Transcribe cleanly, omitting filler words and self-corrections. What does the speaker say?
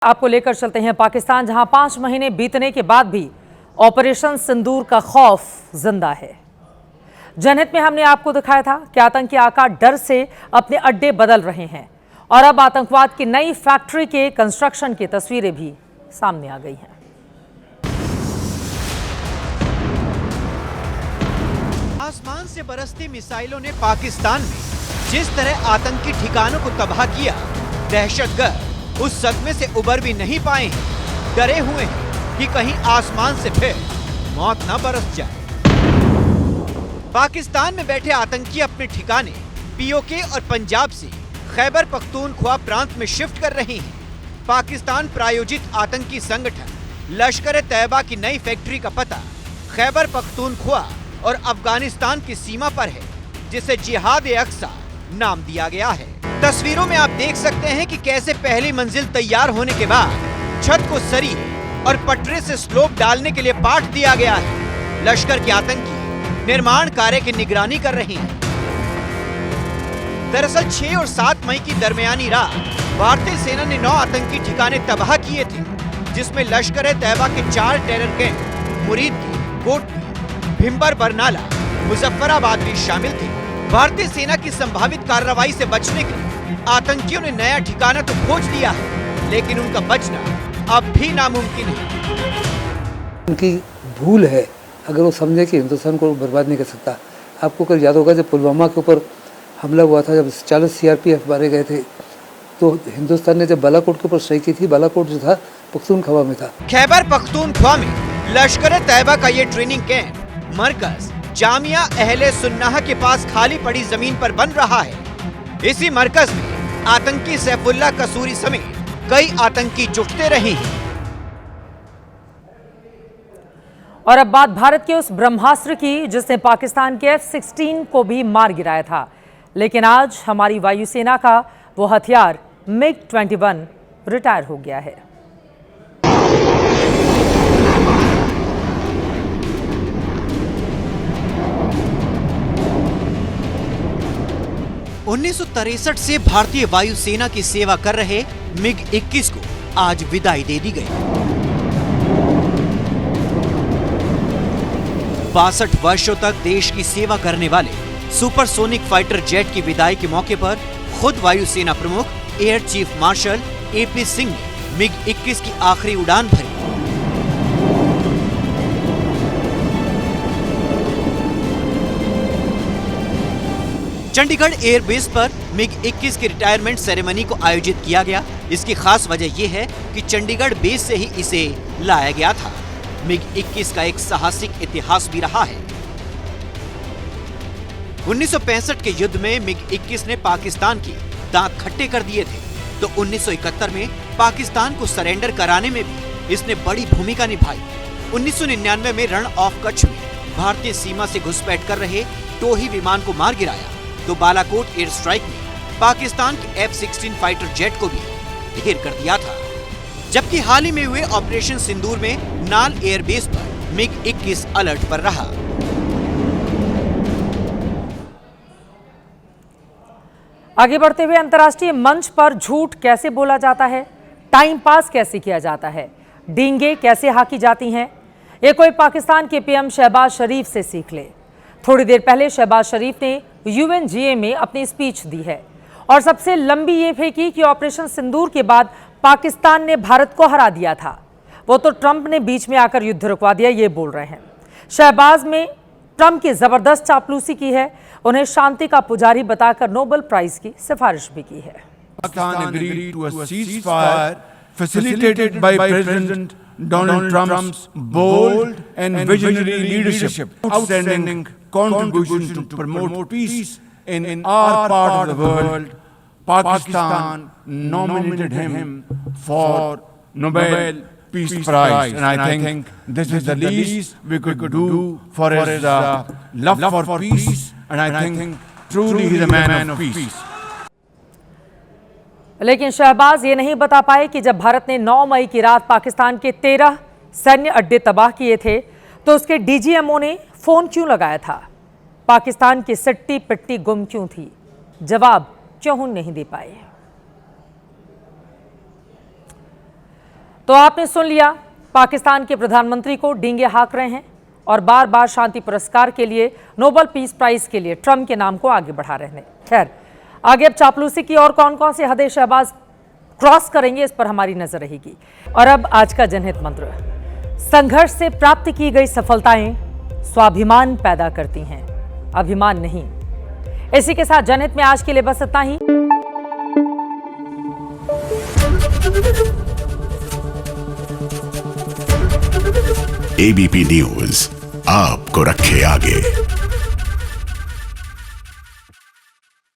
आपको लेकर चलते हैं पाकिस्तान, जहां 5 महीने बीतने के बाद भी ऑपरेशन सिंदूर का खौफ जिंदा है। जनहित में हमने आपको दिखाया था कि आतंकी आका डर से अपने अड्डे बदल रहे हैं और अब आतंकवाद की नई फैक्ट्री के कंस्ट्रक्शन की तस्वीरें भी सामने आ गई हैं। आसमान से बरसती मिसाइलों ने पाकिस्तान में जिस तरह आतंकी ठिकानों को तबाह किया, दहशतगर्द उस सदमे से उबर भी नहीं पाए हैं। डरे हुए हैं कि कहीं आसमान से फिर मौत न बरस जाए। पाकिस्तान में बैठे आतंकी अपने ठिकाने पीओके और पंजाब से खैबर पख्तूनख्वा प्रांत में शिफ्ट कर रहे हैं। पाकिस्तान प्रायोजित आतंकी संगठन लश्कर-ए-तैयबा की नई फैक्ट्री का पता खैबर पख्तूनख्वा और अफगानिस्तान की सीमा पर है, जिसे जिहाद-ए-अक्सा नाम दिया गया है। तस्वीरों में आप देख सकते हैं कि कैसे पहली मंजिल तैयार होने के बाद छत को सरी और पटरे से स्लोप डालने के लिए पाट दिया गया है। लश्कर के आतंकी निर्माण कार्य की निगरानी कर रहे हैं। दरअसल 6 और 7 मई की दरमियानी रात भारतीय सेना ने 9 आतंकी ठिकाने तबाह किए थे, जिसमें लश्कर-ए-तैयबा के 4 टेरर गैंग मुरीद, कोटली, भिम्बर बरनाला, मुजफ्फराबाद भी शामिल थे। भारतीय सेना की संभावित कार्रवाई से बचने के लिए आतंकियों ने नया ठिकाना तो खोज लिया है, लेकिन उनका बचना अब भी नामुमकिन है। उनकी भूल है अगर वो समझे कि हिंदुस्तान को बर्बाद नहीं कर सकता। आपको कल याद होगा जब पुलवामा के ऊपर हमला हुआ था, जब 40 सीआरपीएफ मारे गए थे, तो हिंदुस्तान ने जब बालाकोट के ऊपर सही की थी। बालाकोट जो था पख्तूनख्वा में था। खैबर पख्तूनख्वा में लश्कर-ए-तैयबा का ये ट्रेनिंग कैंप मरकज जामिया अहले सुन्नाह के पास खाली पड़ी जमीन पर बन रहा है। इसी मरकज में आतंकी सैफुल्लाह कसूरी समेत कई आतंकी जुटते रहे हैं। और अब बात भारत के उस ब्रह्मास्त्र की जिसने पाकिस्तान के F-16 को भी मार गिराया था, लेकिन आज हमारी वायुसेना का वो हथियार MiG-21 रिटायर हो गया है। (1963) से भारतीय वायुसेना की सेवा कर रहे MiG-21 को आज विदाई दे दी गई। 62 वर्षों तक देश की सेवा करने वाले सुपरसोनिक फाइटर जेट की विदाई के मौके पर खुद वायुसेना प्रमुख air chief marshal AP Singh ने MiG-21 की आखिरी उड़ान भरी। चंडीगढ़ एयरबेस पर MiG-21 की रिटायरमेंट सेरेमनी को आयोजित किया गया। इसकी खास वजह यह है कि चंडीगढ़ बेस से ही इसे लाया गया था। MiG-21 का एक साहसिक इतिहास भी रहा है। 1965 के युद्ध में MiG-21 ने पाकिस्तान के दांत खट्टे कर दिए थे, तो 1971 में पाकिस्तान को सरेंडर कराने में भी इसने बड़ी भूमिका निभाई। 1999 में रण ऑफ कच्छ में भारतीय सीमा से घुसपैठ कर रहे टोही विमान को मार गिराया, तो बालाकोट एयर स्ट्राइक में पाकिस्तान के F-16 फाइटर जेट को भी ढेर कर दिया था। जबकि हाल ही में हुए ऑपरेशन सिंदूर में नाल एयरबेस पर MiG-21 अलर्ट पर रहा। आगे बढ़ते हुए अंतर्राष्ट्रीय मंच पर झूठ कैसे बोला जाता है, टाइम पास कैसे किया जाता है, डींगे कैसे हाकी जाती हैं, ये कोई पाकिस्तान के PM शहबाज शरीफ से सीख ले। थोड़ी देर पहले शहबाज शरीफ ने UNGA में अपनी स्पीच दी है और सबसे लंबी ये फेंकी कि ऑपरेशन सिंदूर के बाद पाकिस्तान ने भारत को हरा दिया था, वो तो ट्रंप ने बीच में आकर युद्ध रुकवा दिया, ये बोल रहे हैं। शहबाज में ट्रंप की जबरदस्त चापलूसी की है, उन्हें शांति का पुजारी बताकर नोबेल प्राइज की सिफारिश भी की है। Pakistan agreed to a ceasefire facilitated by President Donald Trump's bold and visionary leadership, outstanding contribution to promote peace in our part of the world. Pakistan nominated him for Nobel Peace Prize, and I think this is the least we could do for his love for peace, and I think truly he's a man of peace. लेकिन शहबाज ये नहीं बता पाए कि जब भारत ने 9 मई की रात पाकिस्तान के 13 सैन्य अड्डे तबाह किए थे, तो उसके DGMO ने फोन क्यों लगाया था, पाकिस्तान की सट्टी पिट्टी गुम क्यों थी, जवाब क्यों नहीं दे पाए। तो आपने सुन लिया, पाकिस्तान के प्रधानमंत्री को डींगे हाँक रहे हैं और बार बार शांति पुरस्कार के लिए, नोबेल पीस प्राइज के लिए ट्रंप के नाम को आगे बढ़ा रहे हैं। खैर, आगे अब चापलूसी की और कौन कौन से हदें शहबाज क्रॉस करेंगे, इस पर हमारी नजर रहेगी। और अब आज का जनहित मंत्र, संघर्ष से प्राप्त की गई सफलताएं स्वाभिमान पैदा करती हैं, अभिमान नहीं। इसी के साथ जनहित में आज के लिए बस इतना ही। एबीपी न्यूज आपको रखे आगे।